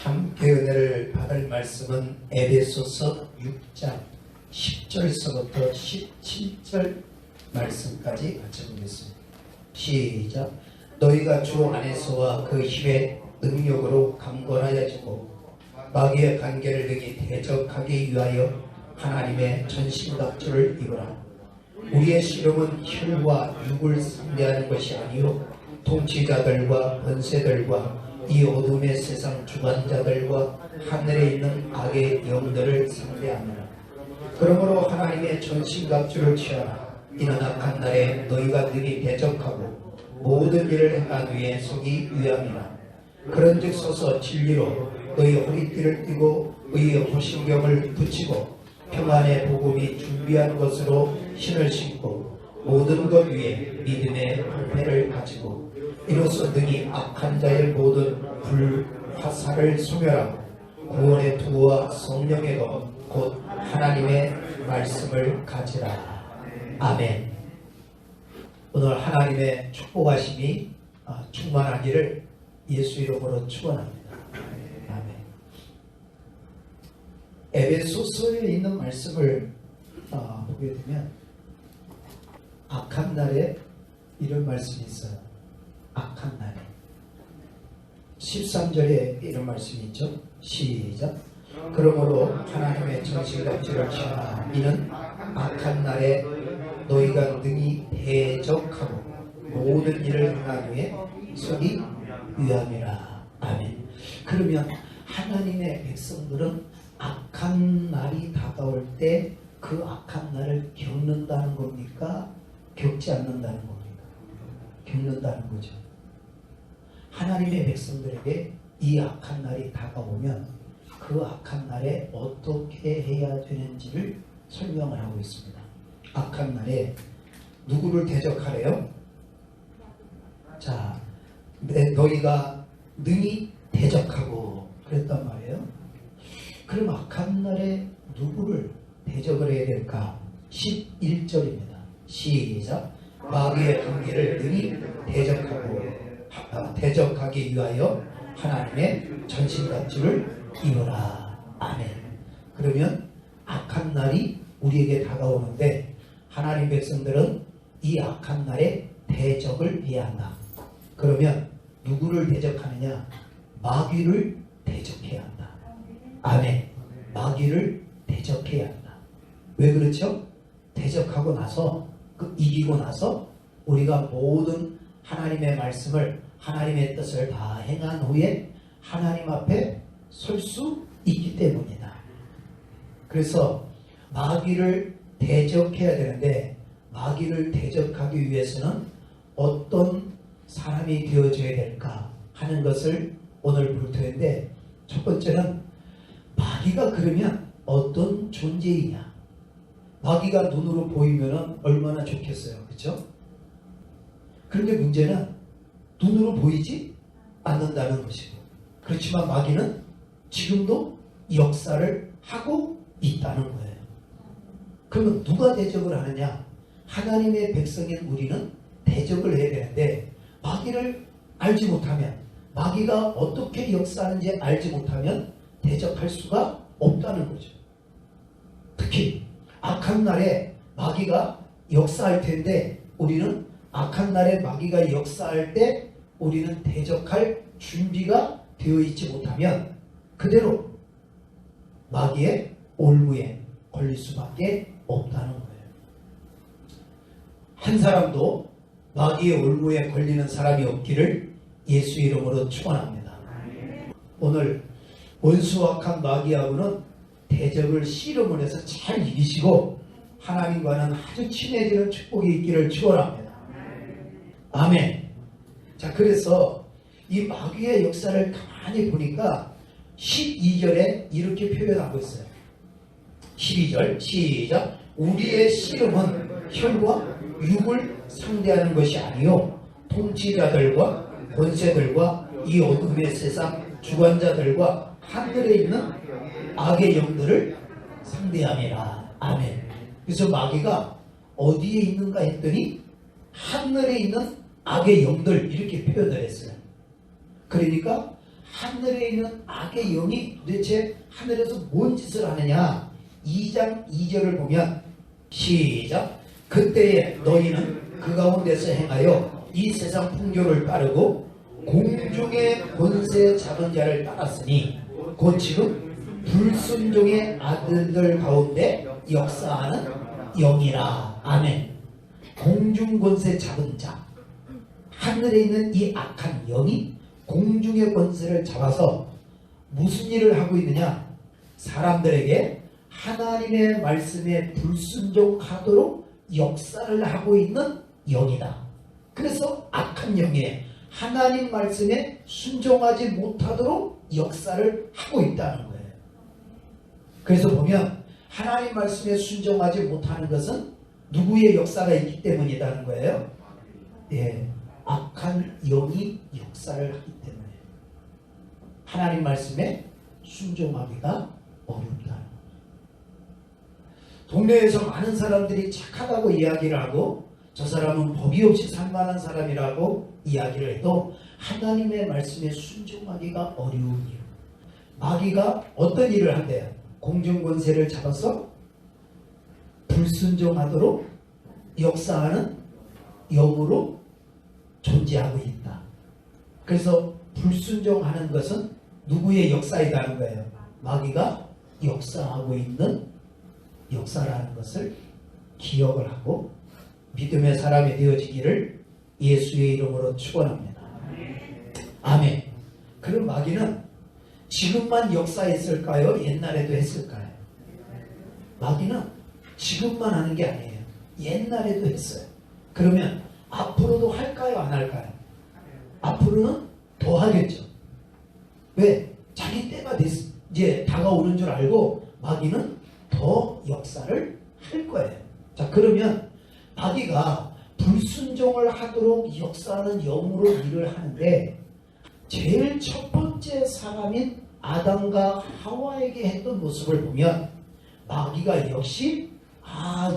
함께 은혜를 받을 말씀은 에베소서 6장 10절서부터 17절 말씀까지 같이 보겠습니다. 시작. 너희가 주 안에서와 그 힘의 능력으로 강건하여지고 마귀의 관계를 능히 대적하기 위하여 하나님의 전신갑주를 입으라. 우리의 씨름은 혈과 육을 상대하는 것이 아니요 통치자들과 권세들과 이 어둠의 세상 주관자들과 하늘에 있는 악의 영들을 상대하느라. 그러므로 하나님의 전신갑주를 취하라. 이는 악한 날에 너희가 능히 대적하고 모든 일을 행한 후에 서기 위함이라. 그런즉 서서 진리로 너희 허리띠를 띠고 의의 호신경을 붙이고 평안의 복음이 준비한 것으로 신을 신고 모든 것 위에 믿음의 방패를 가지고 이로써 능히 악한 자의 모든 불화살을 소멸하고 구원의 투구와 성령의 검 곧 하나님의 말씀을 가지라. 아멘. 오늘 하나님의 축복하심이 충만하기를 예수 이름으로 축원합니다. 아멘. 에베소서에 있는 말씀을 보게 되면 악한 날에 이런 말씀이 있어요. 악한 날에 13절에 이런 말씀이 있죠. 시작. 그러므로 하나님의 전신갑주를 취하라. 이는 악한 날에 너희가 능히 대적하고 모든 일을 행한 후에 서기 위함이라. 아멘. 그러면 하나님의 백성들은 악한 날이 다가올 때 그 악한 날을 겪는다는 겁니까? 겪지 않는다는 겁니까? 겪는다는 거죠. 하나님의 백성들에게 이 악한 날이 다가오면 그 악한 날에 어떻게 해야 되는지를 설명을 하고 있습니다. 악한 날에 누구를 대적하래요? 자, 너희가 능히 대적하고 그랬단 말이에요. 그럼 악한 날에 누구를 대적을 해야 될까? 11절입니다. 시작. 마귀의 관계를 능히 대적하기 위하여 하나님의 전신갑주를 입어라. 아멘. 그러면 악한 날이 우리에게 다가오는데 하나님 백성들은 이 악한 날에 대적을 해야 한다. 그러면 누구를 대적하느냐? 마귀를 대적해야 한다. 아멘. 마귀를 대적해야 한다. 왜 그렇죠? 대적하고 나서 이기고 나서 우리가 모든 하나님의 말씀을 하나님의 뜻을 다 행한 후에 하나님 앞에 설 수 있기 때문이다. 그래서 마귀를 대적해야 되는데 마귀를 대적하기 위해서는 어떤 사람이 되어줘야 될까 하는 것을 오늘 볼 텐데, 첫 번째는 마귀가 그러면 어떤 존재이냐. 마귀가 눈으로 보이면 얼마나 좋겠어요. 그렇죠? 그런데 문제는 눈으로 보이지 않는다는 것이고, 그렇지만 마귀는 지금도 역사를 하고 있다는 거예요. 그러면 누가 대적을 하느냐? 하나님의 백성인 우리는 대적을 해야 되는데 마귀를 알지 못하면, 마귀가 어떻게 역사하는지 알지 못하면 대적할 수가 없다는 거죠. 특히 악한 날에 마귀가 역사할 텐데 우리는 악한 날에 마귀가 역사할 때 우리는 대적할 준비가 되어 있지 못하면 그대로 마귀의 올무에 걸릴 수밖에 없다는 거예요. 한 사람도 마귀의 올무에 걸리는 사람이 없기를 예수 이름으로 축원합니다. 오늘 원수악한 마귀하고는 대적을 씨름을 해서 잘 이기시고 하나님과는 아주 친해지는 축복이 있기를 축원합니다. 아멘. 자, 그래서 이 마귀의 역사를 가만히 보니까 12절에 이렇게 표현하고 있어요. 12절 시작. 우리의 씨름은 혈과 육을 상대하는 것이 아니요 통치자들과 권세들과 이 어둠의 세상 주관자들과 하늘에 있는 악의 영들을 상대함이라. 아멘. 그래서 마귀가 어디에 있는가 했더니 하늘에 있는 악의 영들, 이렇게 표현을 했어요. 그러니까 하늘에 있는 악의 영이 도대체 하늘에서 뭔 짓을 하느냐. 2장 2절을 보면 시작. 그때에 너희는 그 가운데서 행하여 이 세상 풍조를 따르고 공중의 권세 잡은 자를 따랐으니 곧 지금 불순종의 아들들 가운데 역사하는 영이라. 아멘. 공중 권세 잡은 자, 하늘에 있는 이 악한 영이 공중의 권세를 잡아서 무슨 일을 하고 있느냐. 사람들에게 하나님의 말씀에 불순종하도록 역사를 하고 있는 영이다. 그래서 악한 영에 하나님 말씀에 순종하지 못하도록 역사를 하고 있다는 거예요. 그래서 보면 하나님 말씀에 순종하지 못하는 것은 누구의 역사가 있기 때문이라는 거예요. 예, 악한 영이 역사를 하기 때문에 하나님 말씀에 순종하기가 어렵다는 거예요. 동네에서 많은 사람들이 착하다고 이야기를 하고 저 사람은 법이 없이 살만한 사람이라고 이야기를 해도 하나님의 말씀에 순종하기가 어려운 일. 마귀가 어떤 일을 한대요? 공중권세를 잡아서 불순종하도록 역사하는 영으로 존재하고 있다. 그래서 불순종하는 것은 누구의 역사이라는 거예요? 마귀가 역사하고 있는 역사라는 것을 기억을 하고 믿음의 사람이 되어지기를 예수의 이름으로 축원합니다. 아멘. 그럼 마귀는 지금만 역사했을까요? 옛날에도 했을까요? 마귀는 지금만 하는 게 아니에요. 옛날에도 했어요. 그러면 앞으로도 할까요? 안 할까요? 앞으로는 더 하겠죠. 왜? 자기 때가 이제 다가오는 줄 알고 마귀는 더 역사를 할 거예요. 자, 그러면 마귀가 불순종을 하도록 역사하는 영으로 일을 하는데 제일 첫 번째 사람인 아담과 하와에게 했던 모습을 보면 마귀가 역시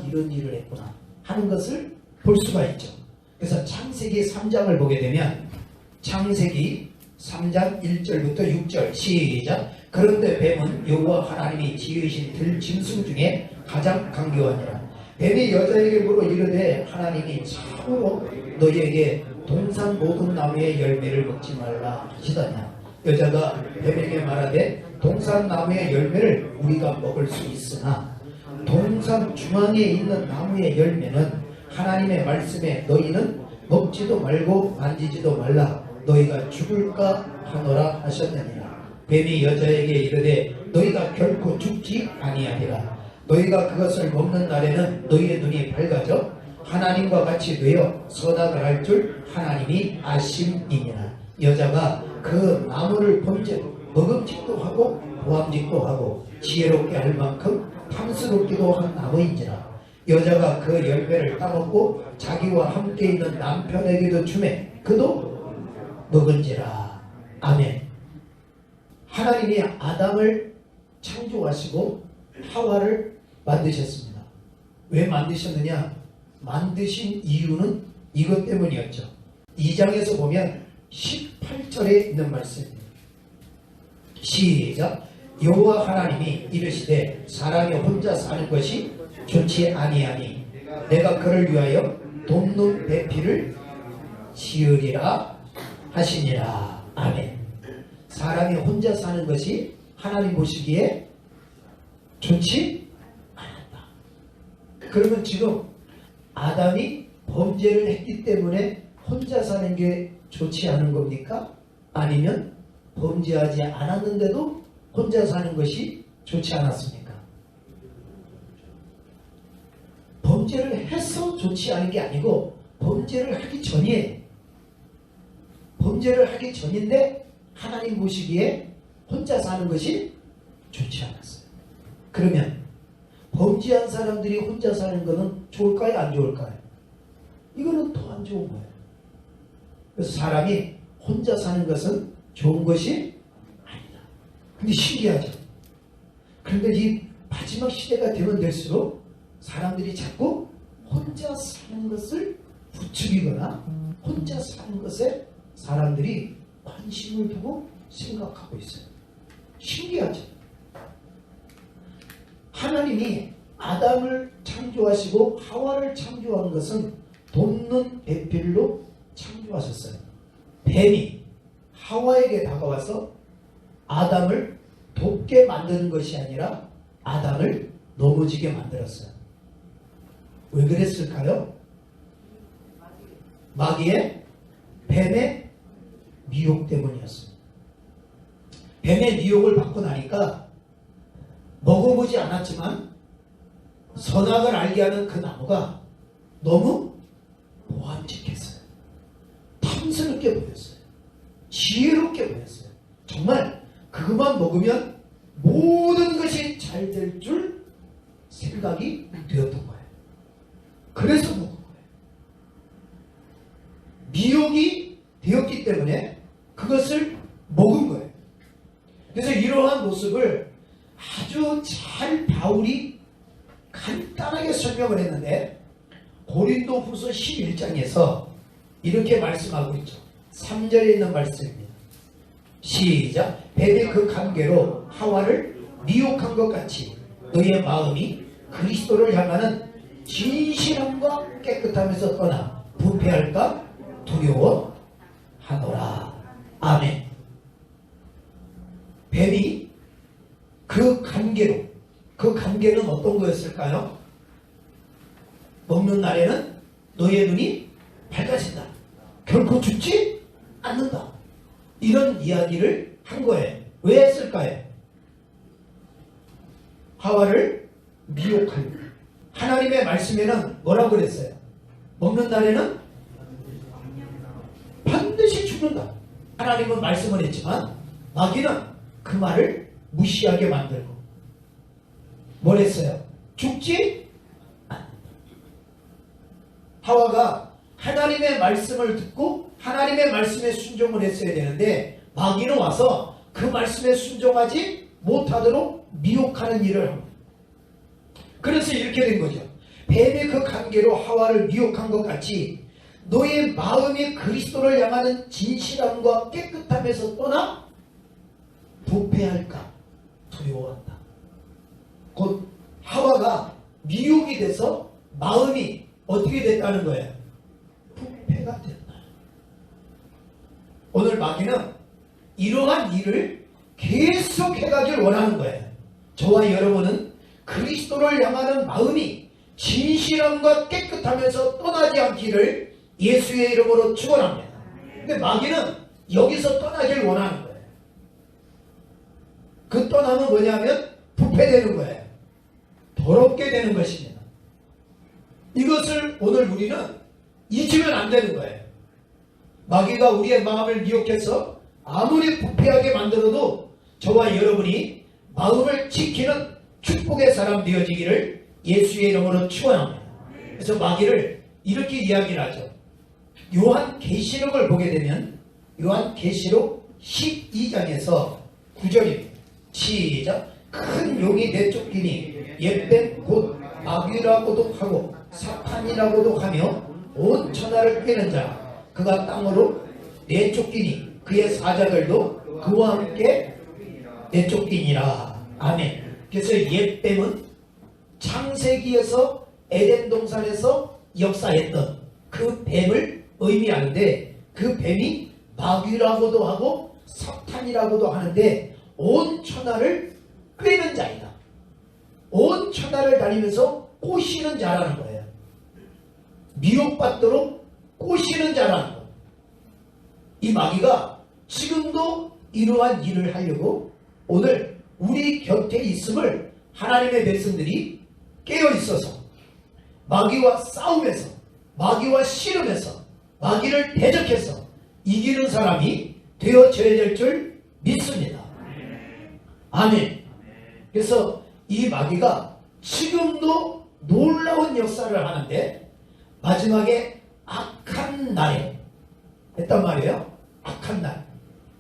이런 일을 했구나 하는 것을 볼 수가 있죠. 그래서 창세기 3장을 보게 되면 창세기 3장 1절부터 6절 시작. 그런데 뱀은 여호와 하나님이 지으신 들짐승 중에 가장 강교하니라. 뱀이 여자에게 물어 이르되 하나님이 참으로 너희에게 동산 모든 나무의 열매를 먹지 말라 하시더냐. 여자가 뱀에게 말하되 동산 나무의 열매를 우리가 먹을 수 있으나 동산 중앙에 있는 나무의 열매는 하나님의 말씀에 너희는 먹지도 말고 만지지도 말라 너희가 죽을까 하노라 하셨느니라. 뱀이 여자에게 이르되 너희가 결코 죽지 아니하리라. 너희가 그것을 먹는 날에는 너희의 눈이 밝아져 하나님과 같이 되어 선악을 할 줄 하나님이 아심이니라. 여자가 그 나무를 먹음직도 하고 보암직도 하고 지혜롭게 할 만큼 탐스럽기도 한 나무인지라. 여자가 그 열매를 따먹고 자기와 함께 있는 남편에게도 주매 그도 먹은지라. 아멘. 하나님이 아담을 창조하시고 하와를 만드셨습니다. 왜 만드셨느냐? 만드신 이유는 이것 때문이었죠. 2장에서 보면 18절에 있는 말씀입니다. 시작. 여호와 하나님이 이르시되 사람이 혼자 사는 것이 좋지 아니하니 내가 그를 위하여 돕는 배필을 지으리라 하시니라. 아멘. 사람이 혼자 사는 것이 하나님 보시기에 좋지 않았다. 그러면 지금 아담이 범죄를 했기 때문에 혼자 사는 게 좋지 않은 겁니까? 아니면 범죄하지 않았는데도 혼자 사는 것이 좋지 않았습니까? 범죄를 해서 좋지 않은 게 아니고 범죄를 하기 전이에요. 범죄를 하기 전인데 하나님 보시기에 혼자 사는 것이 좋지 않았어요. 그러면 범죄한 사람들이 혼자 사는 것은 좋을까요? 안 좋을까요? 이거는 더 안 좋은 거예요. 그래서 사람이 혼자 사는 것은 좋은 것이 아니다. 근데 신기하죠. 그런데 이 마지막 시대가 되면 될수록 사람들이 자꾸 혼자 사는 것을 부추기거나 혼자 사는 것에 사람들이 관심을 두고 생각하고 있어요. 신기하죠? 하나님이 아담을 창조하시고 하와를 창조한 것은 돕는 배필로 창조하셨어요. 뱀이 하와에게 다가와서 아담을 돕게 만드는 것이 아니라 아담을 넘어지게 만들었어요. 왜 그랬을까요? 마귀의 뱀의 미혹 때문이었어요. 뱀의 미혹을 받고 나니까 먹어보지 않았지만 선악을 알게 하는 그 나무가 너무 보암직했어요. 탐스럽게 보였어요. 지혜롭게 보였어요. 정말 그것만 먹으면 모든 것이 잘 될 줄 생각이 되었던 거예요. 그래서 먹은 거예요. 미혹이 되었기 때문에 그것을 먹은 거예요. 그래서 이러한 모습을 아주 잘 바울이 간단하게 설명을 했는데 고린도 후서 11장에서 이렇게 말씀하고 있죠. 3절에 있는 말씀입니다. 시작. 뱀의 그 관계로 하와를 미혹한 것 같이 너희의 마음이 그리스도를 향하는 진실함과 깨끗함에서 떠나 부패할까 두려워하노라. 아멘. 뱀이 그 관계로, 그 관계는 어떤 거였을까요? 먹는 날에는 너희의 눈이 밝아진다. 결코 죽지 않는다. 이런 이야기를 한 거예요. 왜 했을까요? 하와를 미혹한 거예요. 하나님의 말씀에는 뭐라고 그랬어요? 먹는 날에는 반드시 죽는다. 하나님은 말씀을 했지만 마귀는 그 말을 무시하게 만들고 뭘 했어요? 죽지 않는다. 하와가 하나님의 말씀을 듣고 하나님의 말씀에 순종을 했어야 되는데 마귀는 와서 그 말씀에 순종하지 못하도록 미혹하는 일을 합니다. 그래서 이렇게 된 거죠. 뱀의 그 관계로 하와를 미혹한 것 같이 너의 마음이 그리스도를 향하는 진실함과 깨끗함에서 떠나 부패할까 두려워한다. 곧 하와가 미혹이 돼서 마음이 어떻게 됐다는 거예요? 부패가 됐다. 오늘 마귀는 이러한 일을 계속 해가길 원하는 거예요. 저와 여러분은 그리스도를 향하는 마음이 진실함과 깨끗하면서 떠나지 않기를 예수의 이름으로 축원합니다. 근데 마귀는 여기서 떠나길 원하는 거예요. 그 떠남은 뭐냐면 부패되는 거예요. 더럽게 되는 것입니다. 이것을 오늘 우리는 잊으면 안 되는 거예요. 마귀가 우리의 마음을 미혹해서 아무리 부패하게 만들어도 저와 여러분이 마음을 지키는 축복의 사람 되어지기를 예수의 이름으로 축원합니다. 그래서 마귀를 이렇게 이야기를 하죠. 요한계시록을 보게 되면 요한계시록 12장에서 9절입니다. 시작. 큰 용이 내쫓기니 옛뱀 곧 마귀라고도 하고 사탄이라고도 하며 온 천하를 꿰는 자 그가 땅으로 내쫓기니 그의 사자들도 그와 함께 내쫓기니라. 아멘. 그래서 옛뱀은 창세기에서 에덴 동산에서 역사했던 그 뱀을 의미하는데 그 뱀이 마귀라고도 하고 사탄이라고도 하는데 온 천하를 꿰는 자이다. 온 천하를 다니면서 꼬시는 자라는 거예요. 미혹받도록 꼬시는 자라는 거예요. 이 마귀가 지금도 이러한 일을 하려고 오늘 우리 곁에 있음을 하나님의 백성들이 깨어 있어서 마귀와 싸움에서 마귀와 씨름해서 마귀를 대적해서 이기는 사람이 되어져야 될 줄 믿습니다. 아멘. 그래서 이 마귀가 지금도 놀라운 역사를 하는데 마지막에 악한 날에 했단 말이에요. 악한 날.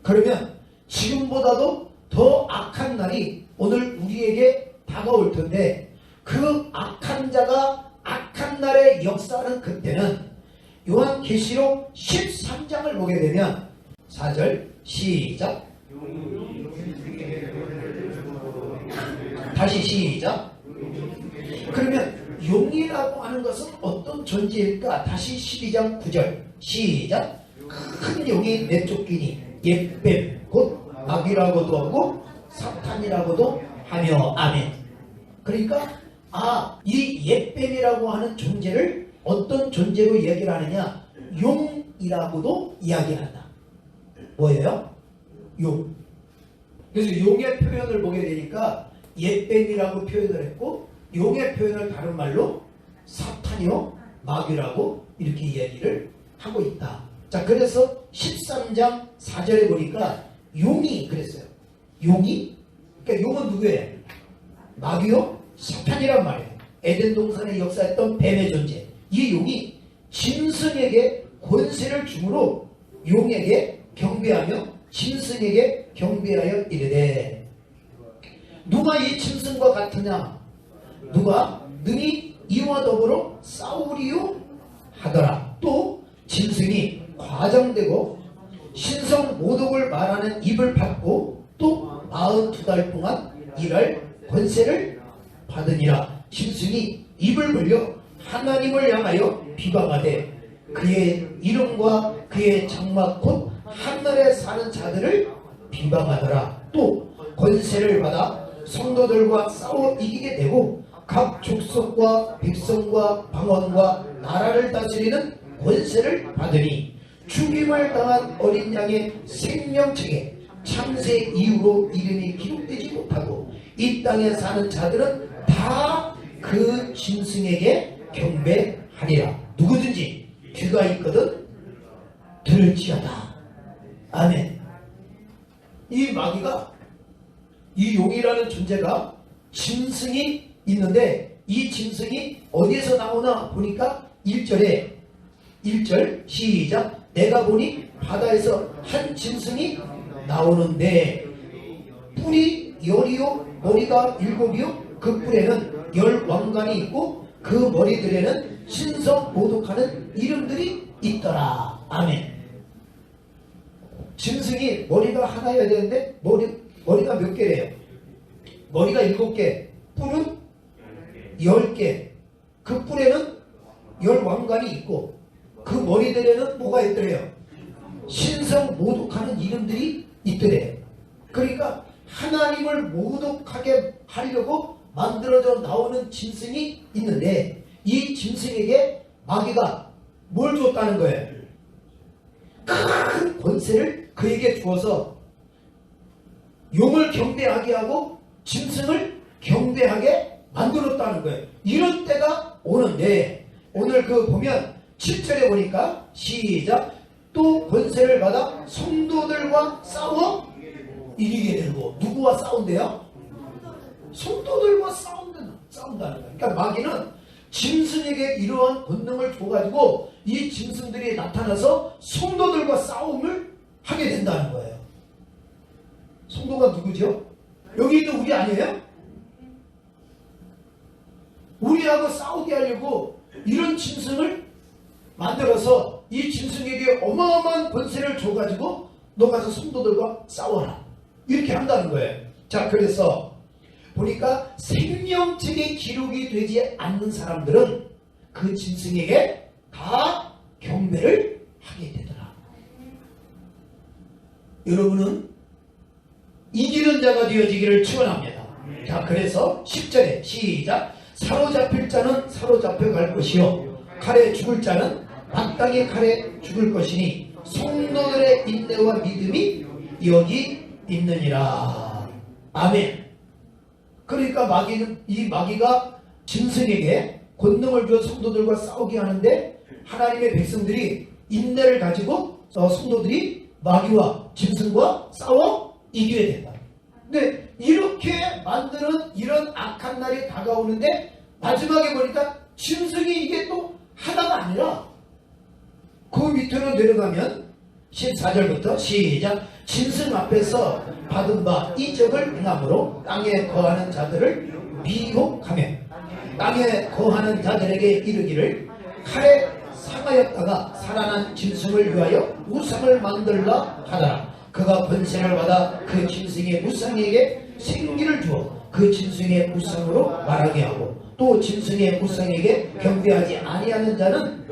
그러면 지금보다도 더 악한 날이 오늘 우리에게 다가올 텐데 그 악한 자가 악한 날의 역사는 그때는 요한계시록 13장을 보게 되면 4절 시작. 다시 시작. 그러면 용이라고 하는 것은 어떤 존재일까? 다시 12장 9절 시작. 큰 용이 내쫓기니 옛뱀 곧 마귀라고도 하고 사탄이라고도 하며 아멘. 그러니까 이 옛뱀이라고 하는 존재를 어떤 존재로 이야기를 하느냐? 용이라고도 이야기를 한다. 뭐예요? 용. 그래서 용의 표현을 보게 되니까 옛뱀이라고 표현을 했고 용의 표현을 다른 말로 사탄이요 마귀라고 이렇게 이야기를 하고 있다. 자, 그래서 13장 4절에 보니까 용이 그랬어요. 용이? 그러니까 용은 누구예요? 마귀요? 사탄이란 말이에요. 에덴 동산에 역사했던 뱀의 존재. 이 용이 짐승에게 권세를 주므로 용에게 경배하며 짐승에게 경배하여 이르되 누가 이 짐승과 같으냐? 누가 능히 이와 더불어 싸우리요? 하더라. 또 짐승이 과장되고 신성 모독을 말하는 입을 받고 또 42달 동안 일할 권세를 받으니라. 짐승이 입을 벌려 하나님을 향하여 비방하되 그의 이름과 그의 장막 곧 하늘에 사는 자들을 비방하더라. 또 권세를 받아 성도들과 싸워 이기게 되고 각 족속과 백성과 방언과 나라를 다스리는 권세를 받으니 죽임을 당한 어린 양의 생명책에 창세 이후로 이름이 기록되지 못하고 이 땅에 사는 자들은 다 그 짐승에게 경배하리라. 누구든지 귀가 있거든 들을지어다. 아멘. 이 마귀가 이 용이라는 존재가 짐승이 있는데 이 짐승이 어디에서 나오나 보니까 1절 시작. 내가 보니 바다에서 한 짐승이 나오는데 뿔이 10이요 머리가 7이요 그 뿔에는 10왕관이 있고 그 머리들에는 신성 모독하는 이름들이 있더라. 아멘. 짐승이 머리가 하나여야 되는데 머리가 몇 개래요? 머리가 7개, 뿔은 10개. 그 뿔에는 10왕관이 있고 그 머리들에는 뭐가 있더래요? 신성 모독하는 이름들이 있더래요. 그러니까 하나님을 모독하게 하려고 만들어져 나오는 짐승이 있는데 이 짐승에게 마귀가 뭘 줬다는 거예요? 큰 권세를 그에게 주어서 용을 경배하게 하고 짐승을 경배하게 만들었다는 거예요. 이런 때가 오는데 오늘 보면 7절에 보니까 시작. 또 권세를 받아 성도들과 싸워 이기게 되고 누구와 싸운대요? 성도들과 싸운다는 거예요. 그러니까 마귀는 짐승에게 이러한 권능을 줘가지고 이 짐승들이 나타나서 성도들과 싸움을 하게 된다는 거예요. 성도가 누구죠? 여기 있는 우리 아니에요? 우리하고 싸우게 하려고 이런 짐승을 만들어서 이 짐승에게 어마어마한 권세를 줘가지고 너 가서 성도들과 싸워라 이렇게 한다는 거예요. 자, 그래서 보니까 생명책에 기록이 되지 않는 사람들은 그 짐승에게 다 경배를 하게 되더라. 여러분은 이기는 자가 되어지기를 축원합니다. 자, 그래서 10절에 시작. 사로잡힐 자는 사로잡혀 갈 것이요 칼에 죽을 자는 마땅히 칼에 죽을 것이니 성도들의 인내와 믿음이 여기 있느니라. 아멘. 그러니까 이 마귀가 짐승에게 권능을 줘 성도들과 싸우게 하는데 하나님의 백성들이 인내를 가지고 성도들이 마귀와 짐승과 싸워 이기게 된다. 근데 이렇게 만드는 이런 악한 날이 다가오는데 마지막에 보니까 짐승이 이게 또 하나가 아니라 그 밑으로 내려가면 14절부터 시작. 짐승 앞에서 받은 바 이적을 행함으로 땅에 거하는 자들을 미혹하며 땅에 거하는 자들에게 이르기를 칼에 상하였다가 살아난 짐승을 위하여 우상을 만들라 하더라. 그가 권세를 받아 그 짐승의 무쌍에게 생기를 주어 그 짐승의 무쌍으로 말하게 하고 또 짐승의 무쌍에게 경배하지 아니하는 자는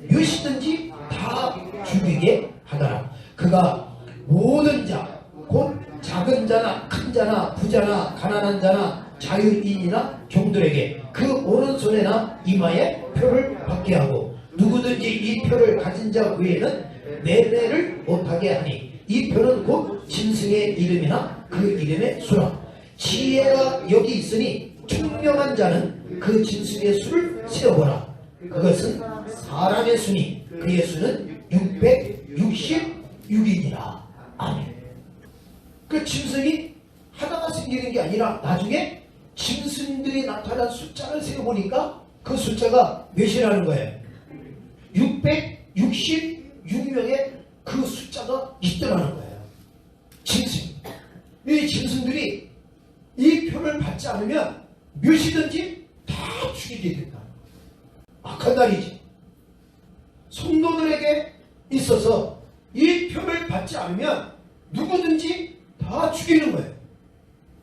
몇이든지 다 죽이게 하더라. 그가 모든 자 곧 작은 자나 큰 자나 부자나 가난한 자나 자유인이나 종들에게 그 오른손에나 이마에 표를 받게 하고 누구든지 이 표를 가진 자 외에는 매매를 못하게 하니 이 표는 곧 짐승의 이름이나 그 이름의 수라. 지혜가 여기 있으니 총명한 자는 그 짐승의 수를 세어보라. 그것은 사람의 수니 그의 수는 666이니라. 아멘. 그 짐승이 하나가 생기는 게 아니라 나중에 짐승들이 나타난 숫자를 세어보니까 그 숫자가 몇이라는 거예요. 666명의 그 숫자가 있더라는 거예요. 짐승. 이 짐승들이 이 표를 받지 않으면 몇이든지 다 죽이게 된다. 악한 날이지. 성도들에게 있어서 이 표를 받지 않으면 누구든지 다 죽이는 거예요.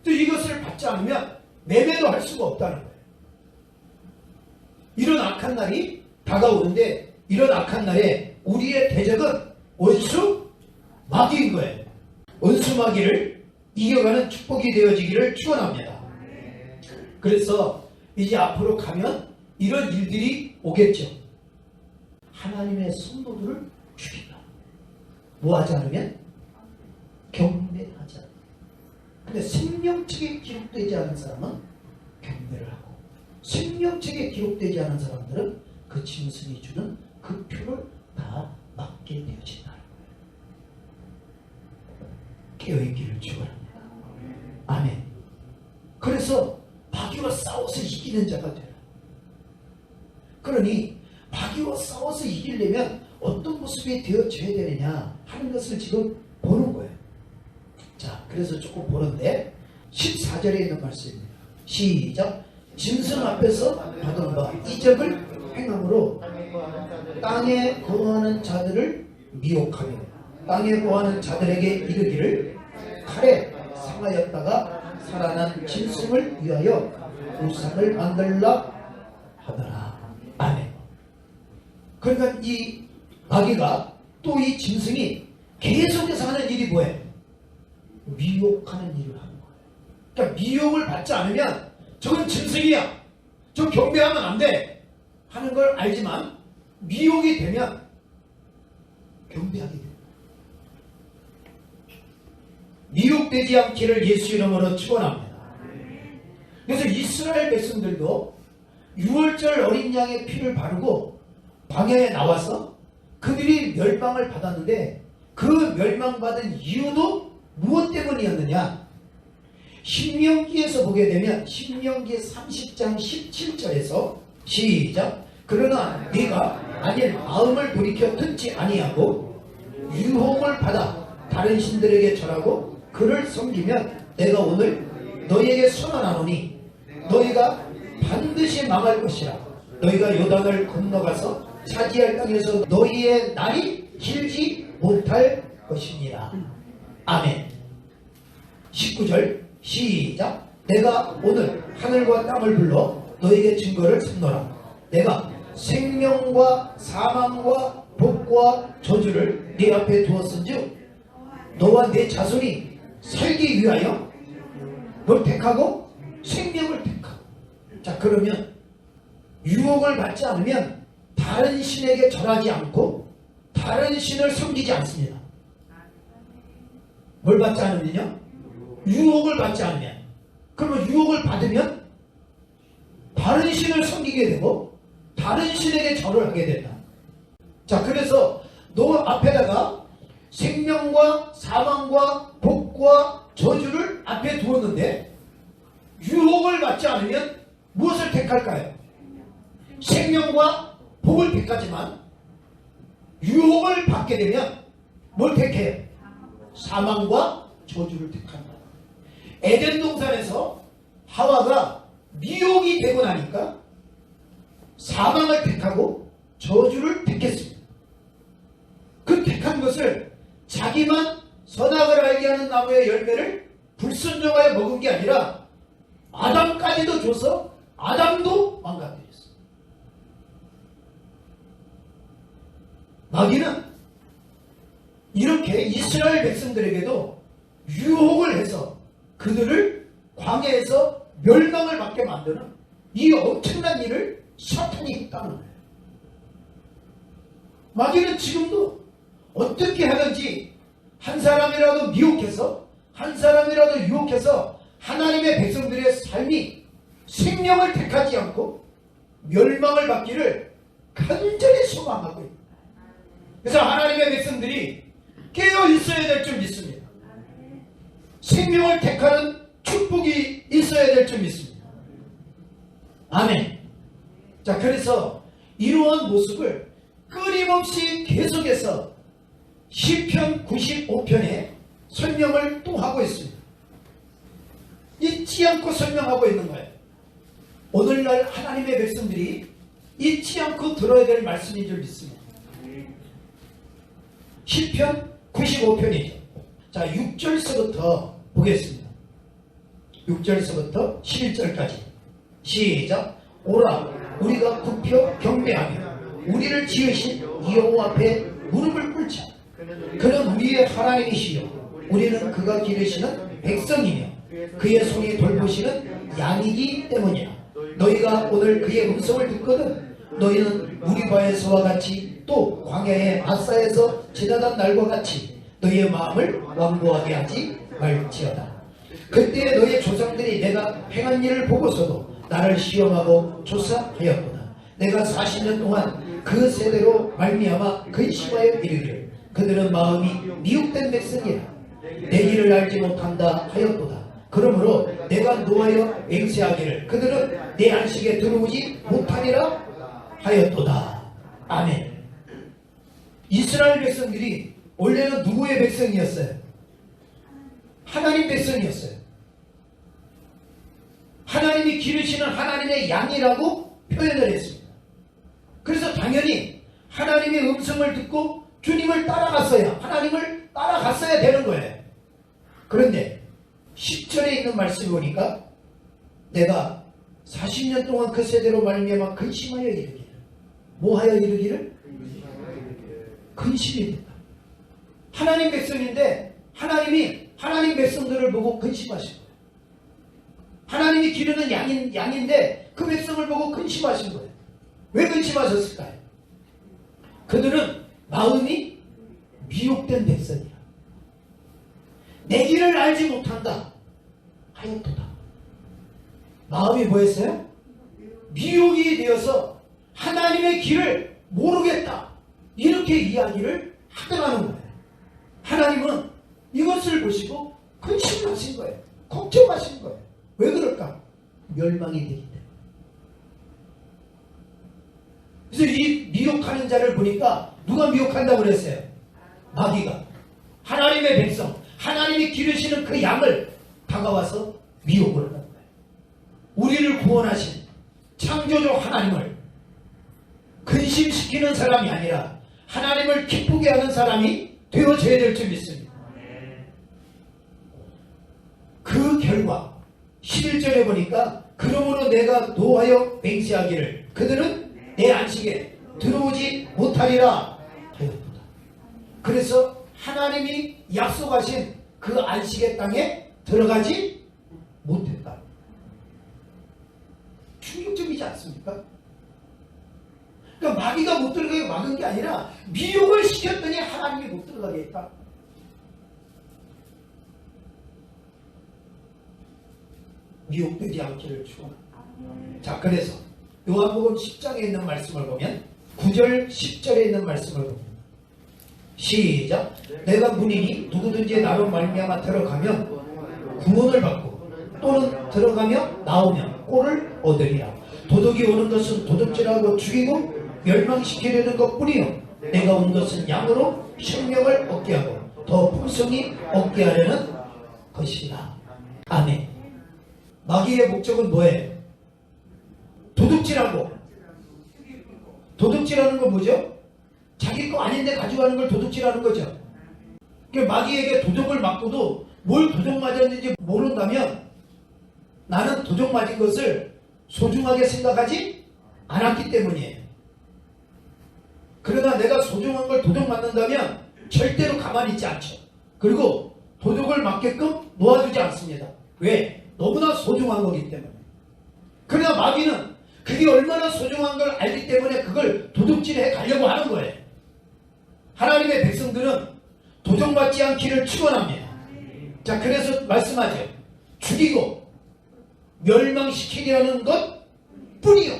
또 이것을 받지 않으면 매매도 할 수가 없다는 거예요. 이런 악한 날이 다가오는데 이런 악한 날에 우리의 대적은 원수 마귀인 거예요. 원수 마귀를 이겨가는 축복이 되어지기를 축원합니다. 그래서 이제 앞으로 가면 이런 일들이 오겠죠. 하나님의 성도들을 죽인다. 뭐 하지 않으면? 경배하지 않는다. 근데 생명책에 기록되지 않은 사람은 경배를 하고 생명책에 기록되지 않은 사람들은 그 짐승이 주는 그 표를 다 맞게 되어진다는 거예요. 깨어있기를 축원합니다. 아멘. 그래서 마귀와 싸워서 이기는 자가 되라. 그러니 마귀와 싸워서 이기려면 어떤 모습이 되어져야 되느냐 하는 것을 지금 보는 거예요. 자, 그래서 조금 보는데 14절에 있는 말씀입니다. 시작. 짐승 앞에서 받은 바 이적을 행함으로 땅에 거하는 자들을 미혹하며 땅에 거하는 자들에게 이르기를 칼에 상하였다가 살아난 짐승을 위하여 우상을 만들라 하더라. 아멘. 그러니까 이 마귀가 또 이 짐승이 계속해서 하는 일이 뭐예요? 미혹하는 일을 하는 거예요. 그러니까 미혹을 받지 않으면 저건 짐승이야. 저 경배하면 안 돼. 하는 걸 알지만 미혹이 되면 경배하게 돼요. 미혹되지 않기를 예수 이름으로 축원합니다. 그래서 이스라엘 백성들도 6월절 어린 양의 피를 바르고 광야에 나와서 그들이 멸망을 받았는데 그 멸망받은 이유도 무엇 때문이었느냐? 신명기에서 보게 되면 신명기 30장 17절에서 시작. 그러나 네가 만일 마음을 돌이켜 듣지 아니하고 유혹을 받아 다른 신들에게 절하고 그를 섬기면 내가 오늘 너희에게 선언하노니 너희가 반드시 망할 것이라. 너희가 요단을 건너가서 차지할 땅에서 너희의 날이 길지 못할 것이니라. 아멘. 19절 시작. 내가 오늘 하늘과 땅을 불러 너희에게 증거를 삼노라. 내가 생명과 사망과 복과 저주를 네 앞에 두었은즉 너와 네 자손이 살기 위하여 뭘 택하고 생명을 택하고. 자, 그러면 유혹을 받지 않으면 다른 신에게 절하지 않고 다른 신을 섬기지 않습니다. 뭘 받지 않으면요? 유혹을 받지 않으면. 그러면 유혹을 받으면 다른 신을 섬기게 되고 다른 신에게 절을 하게 된다. 자, 그래서 너 앞에다가 생명과 사망과 복과 저주를 앞에 두었는데 유혹을 받지 않으면 무엇을 택할까요? 생명과 복을 택하지만 유혹을 받게 되면 뭘 택해요? 사망과 저주를 택한다. 에덴 동산에서 하와가 미혹이 되고 나니까 사망을 택하고 저주를 택했습니다. 그 택한 것을 자기만 선악을 알게 하는 나무의 열매를 불순종하여 먹은 게 아니라 아담까지도 줘서 아담도 망가뜨렸어. 마귀는 이렇게 이스라엘 백성들에게도 유혹을 해서 그들을 광야에서 멸망을 받게 만드는 이 엄청난 일을 사탄이 했다는 거예요. 마귀는 지금도 어떻게 하든지 한 사람이라도 미혹해서 한 사람이라도 유혹해서 하나님의 백성들의 삶이 생명을 택하지 않고 멸망을 받기를 간절히 소망하고 있습니다. 그래서 하나님의 백성들이 깨어 있어야 될 줄 믿습니다. 생명을 택하는 축복이 있어야 될 줄 믿습니다. 아멘. 자, 그래서 이러한 모습을 끊임없이 계속해서 시편 95편에 설명을 또 하고 있습니다. 잊지 않고 설명하고 있는 거예요. 오늘날 하나님의 백성들이 잊지 않고 들어야 될 말씀인 줄 믿습니다. 시편 95편이죠. 자, 6절서부터 보겠습니다. 6절서부터 11절까지 시작. 오라, 우리가 굽혀 경배하며 우리를 지으신 여호와 앞에 무릎을 꿇자. 그는 우리의 하나님이시요 우리는 그가 기르시는 백성이며 그의 손이 돌보시는 양이기 때문이야. 너희가 오늘 그의 음성을 듣거든 너희는 무리바에서와 같이 또 광야의 마사에서 지나던 날과 같이 너희의 마음을 완고하게 하지 말지어다. 그때 너희의 조상들이 내가 행한 일을 보고서도 나를 시험하고 조사하였구나. 내가 40년 동안 그 세대로 말미암아 근심하여 이르기를 그들은 마음이 미혹된 백성이라 내 길을 알지 못한다 하였도다. 그러므로 내가 노하여 맹세하기를 그들은 내 안식에 들어오지 못하리라 하였도다. 아멘. 이스라엘 백성들이 원래는 누구의 백성이었어요? 하나님 백성이었어요. 하나님이 기르시는 하나님의 양이라고 표현을 했습니다. 그래서 당연히 하나님의 음성을 듣고 주님을 따라갔어야, 하나님을 따라갔어야 되는 거예요. 그런데 10절에 있는 말씀을 보니까 내가 40년 동안 그 세대로 말미암아 근심하여 이르기를. 뭐하여 이르기를? 근심이 된다. 하나님 백성인데 하나님이 하나님 백성들을 보고 근심하신 거예요. 하나님이 기르는 양인데 그 백성을 보고 근심하신 거예요. 왜 근심하셨을까요? 그들은 마음이 미혹된 백성이야. 내 길을 알지 못한다 하였도다. 마음이 뭐였어요? 미혹이 되어서 하나님의 길을 모르겠다 이렇게 이야기를 하더라는 거예요. 하나님은 이것을 보시고 근심하신 거예요. 걱정하신 거예요. 왜 그럴까? 멸망이 되기 때문에. 그래서 이 미혹하는 자를 보니까 누가 미혹한다고 그랬어요? 마귀가. 하나님의 백성, 하나님이 기르시는 그 양을 다가와서 미혹을 하는 거예요. 우리를 구원하신 창조주 하나님을 근심시키는 사람이 아니라 하나님을 기쁘게 하는 사람이 되어져야 될 줄 믿습니다. 그 결과 11절에 보니까 그러므로 내가 노하여 맹세하기를 그들은 내 안식에 들어오지 못하리라 하였도다. 그래서 하나님이 약속하신 그 안식의 땅에 들어가지 못했다. 충격적이지 않습니까? 그러니까 마귀가 못 들어가게 막은 게 아니라 미혹을 시켰더니 하나님이 못 들어가게 했다. 미혹되지 않기를 축원합니다. 자, 그래서 요한복음 10장에 있는 말씀을 보면 9절 10절에 있는 말씀을 보면 시작. 내가 문이니 누구든지 나로 말미암아 들어가면 구원을 받고 또는 들어가며 나오면 꼴을 얻으리라. 도둑이 오는 것은 도둑질하고 죽이고 멸망시키려는 것뿐이요 내가 온 것은 양으로 생명을 얻게 하고 더 풍성히 얻게 하려는 것이다. 아멘. 마귀의 목적은 뭐예요? 도둑질하고. 도둑질하는 건 뭐죠? 자기 거 아닌데 가져가는 걸 도둑질하는 거죠. 마귀에게 도적을 맞고도 뭘 도적 맞았는지 모른다면 나는 도적 맞은 것을 소중하게 생각하지 않았기 때문이에요. 그러나 내가 소중한 걸 도적 맞는다면 절대로 가만히 있지 않죠. 그리고 도적을 맞게끔 놓아두지 않습니다. 왜? 너무나 소중한 거기 때문에. 그러나 마귀는 그게 얼마나 소중한 걸 알기 때문에 그걸 도둑질해 가려고 하는 거예요. 하나님의 백성들은 도적맞지 않기를 축원합니다. 자, 그래서 말씀하죠. 죽이고 멸망시키려는 것 뿐이요.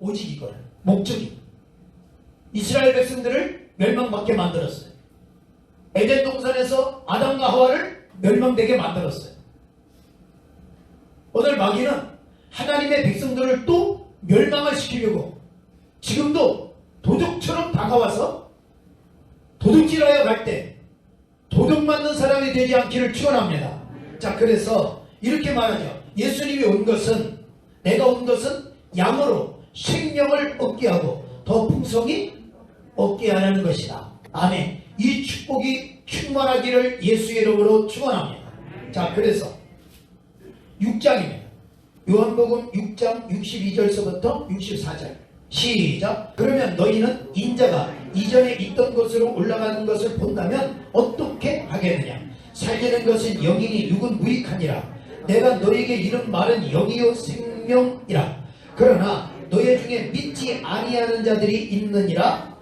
오직 이거는 목적이 이스라엘 백성들을 멸망받게 만들었어요. 에덴 동산에서 아담과 하와를 멸망되게 만들었어요. 오늘 마귀는 하나님의 백성들을 또 멸망을 시키려고 지금도 도둑처럼 다가와서 도둑질하여 갈 때 도둑 맞는 사람이 되지 않기를 축원합니다. 자, 그래서 이렇게 말하죠. 예수님이 온 것은, 내가 온 것은 양으로 생명을 얻게 하고 더 풍성히 얻게 하는 것이다. 아멘. 이 축복이 충만하기를 예수의 이름으로 축원합니다. 자, 그래서 6장입니다. 요한복음 6장 62절서부터 64절 시작. 그러면 너희는 인자가 이전에 있던 곳으로 올라가는 것을 본다면 어떻게 하겠느냐. 살리는 것은 영이니 육은 무익하니라. 내가 너에게 이런 말은 영이요 생명이라. 그러나 너희 중에 믿지 아니하는 자들이 있느니라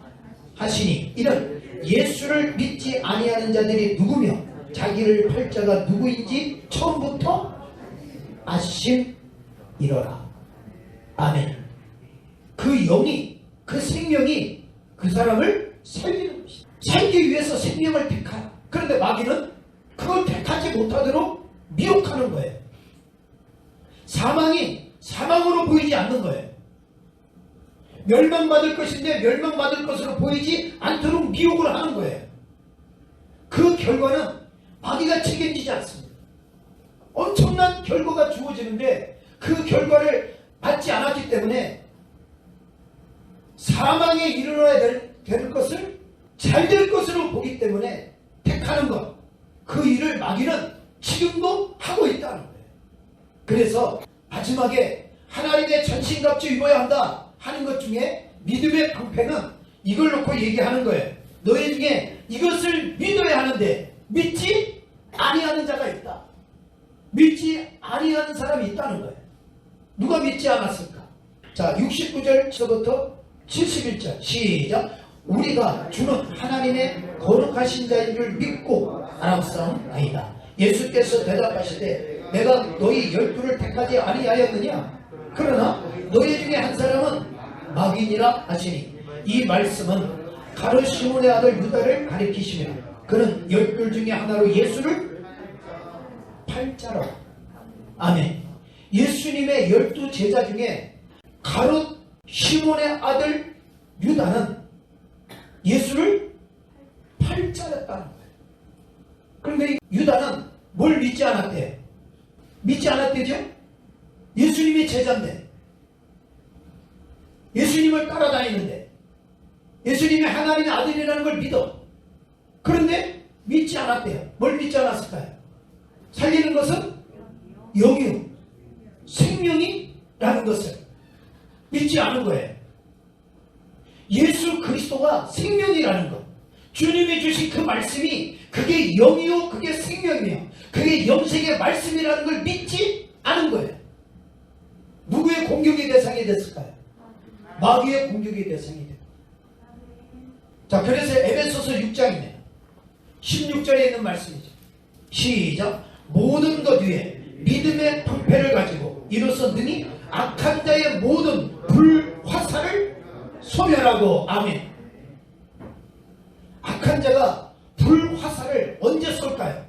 하시니, 이는 예수를 믿지 아니하는 자들이 누구며 자기를 팔 자가 누구인지 처음부터 아심이러라. 아멘. 그 영이, 그 생명이 그 사람을 살리는 것이다. 살기 위해서 생명을 택하라. 그런데 마귀는 그걸 택하지 못하도록 미혹하는 거예요. 사망이 사망으로 보이지 않는 거예요. 멸망받을 것인데 멸망받을 것으로 보이지 않도록 미혹을 하는 거예요. 그 결과는 마귀가 책임지지 않습니다. 엄청난 결과가 주어지는데 그 결과를 받지 않았기 때문에 사망에 이르러야 될 것을 잘 될 것으로 보기 때문에 택하는 것, 그 일을 마귀는 지금도 하고 있다는 거예요. 그래서 마지막에 하나님의 전신갑주 입어야 한다 하는 것 중에 믿음의 방패는 이걸 놓고 얘기하는 거예요. 너희 중에 이것을 믿어야 하는데 믿지 아니하는 자가 있다. 믿지 아니하는 사람이 있다는 거예요. 누가 믿지 않았을까? 자, 69절서부터 71절 시작. 우리가 주는 하나님의 거룩하신 자인 줄 믿고 알았사옵나이다. 예수께서 대답하시되 내가 너희 12를 택하지 아니하였느냐. 그러나 너희 중에 한 사람은 마귀니라 하시니, 이 말씀은 가룟 시몬의 아들 유다를 가리키시며 그는 12 중에 하나로 예수를 팔자로. 아멘. 예수님의 12 제자 중에 가룟 시몬의 아들 유다는 예수를 팔자였다는 거예요. 그런데 유다는 뭘 믿지 않았대요? 믿지 않았대죠? 예수님이 제자인데, 예수님을 따라다니는데, 예수님이 하나님의 아들이라는 걸 믿어. 그런데 믿지 않았대요. 뭘 믿지 않았을까요? 살리는 것은 영이요 생명이라는 것을 믿지 않은 거예요. 예수 그리스도가 생명이라는 것, 주님이 주신 그 말씀이 그게 영이요 그게 생명이며 그게 영생의 말씀이라는 걸 믿지 않은 거예요. 누구의 공격의 대상이 됐을까요? 마귀의 공격의 대상이 됐어요. 자, 그래서 에베소서 6장입니다. 16절에 있는 말씀이죠. 시작. 모든 것 위에 믿음의 방패를 가지고 이로써 능히 악한 자의 모든 불화살을 소멸하고. 아멘. 악한 자가 불화살을 언제 쏠까요?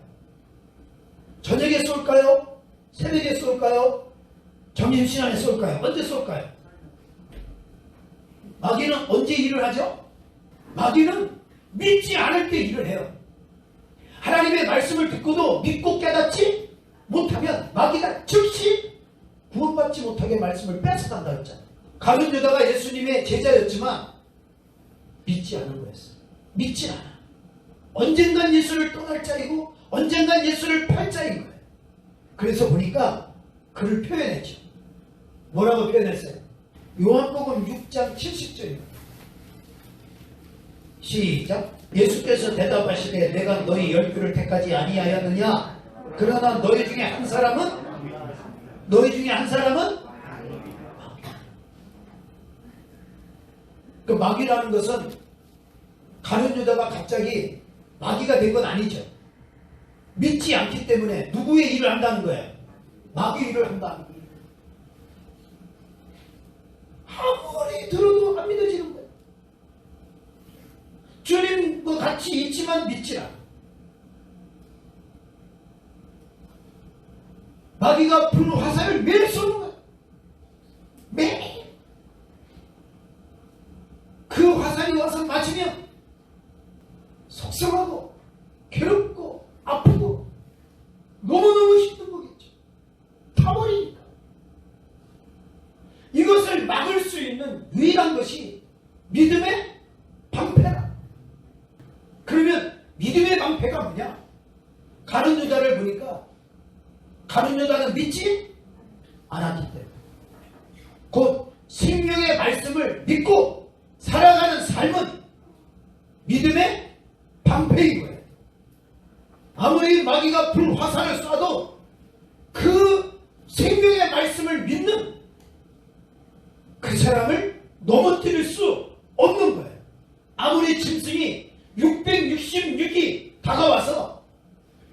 저녁에 쏠까요? 새벽에 쏠까요? 점심시간에 쏠까요? 언제 쏠까요? 마귀는 언제 일을 하죠? 마귀는 믿지 않을 때 일을 해요. 하나님의 말씀을 듣고도 믿고 깨닫지 못하면 마귀가 즉시 구원받지 못하게 말씀을 뺏어간다 했잖아요. 가룟 유다가 예수님의 제자였지만 믿지 않은 거였어요. 믿지 않아. 언젠간 예수를 떠날 자이고 언젠간 예수를 팔 자인 거예요. 그래서 보니까 그를 표현했죠. 뭐라고 표현했어요? 요한복음 6장 70절입니다. 시작. 예수께서 대답하시되 내가 너희 12를 택하지 아니하였느냐? 그러나 너희 중에 한 사람은 그 마귀라는 것은 가룟 유다가 갑자기 마귀가 된 건 아니죠. 믿지 않기 때문에 누구의 일을 한다는 거예요? 마귀 일을 한다. 아무리 들어도 안 믿어지는 거예요. 주님과 같이 있지만 믿지 않아. 마귀가 불 화살을 매일 쏘는 거예요. 매일. 그 화살이 와서 맞으면 속상하고 괴롭고 아프고 너무너무 힘든 거겠죠. 타버리니까. 이것을 막을 수 있는 유일한 것이 믿음의 방패다. 그러면 믿음의 방패가 뭐냐? 가룟 유다를 보니까 가룟 유다는 믿지 않았기 때문에 곧 생명의 말씀을 믿고 살아가는 삶은 믿음의 방패인 거예요. 아무리 마귀가 불화살을 쏴도 그 생명의 말씀을 믿는 그 사람을 넘어뜨릴 수 없는 거예요. 아무리 짐승이 666이 다가와서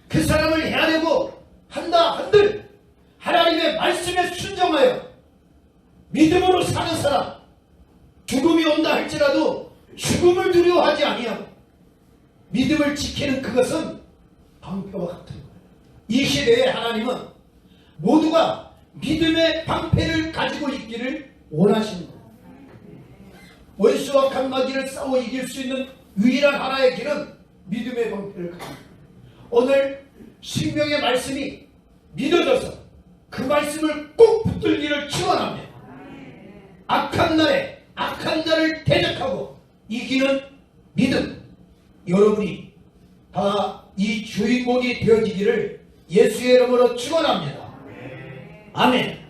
그 사람을 해야되고 한다 한들 하나님의 말씀에 순종하여 믿음으로 사는 사람, 죽음이 온다 할지라도 죽음을 두려워하지 아니하고 믿음을 지키는 그것은 방패와 같은 거예요. 이 시대에 하나님은 모두가 믿음의 방패를 가지고 있기를 원하시는 거예요. 원수와 강마귀를 싸워 이길 수 있는 유일한 하나의 길은 믿음의 방패를 가지고 있습니다. 오늘 생명의 말씀이 믿어져서 그 말씀을 꼭 붙들기를 축원합니다. 악한 날에 악한 자를 대적하고 이기는 믿음, 여러분이 다 이 주인공이 되어지기를 예수의 이름으로 축원합니다. 아멘.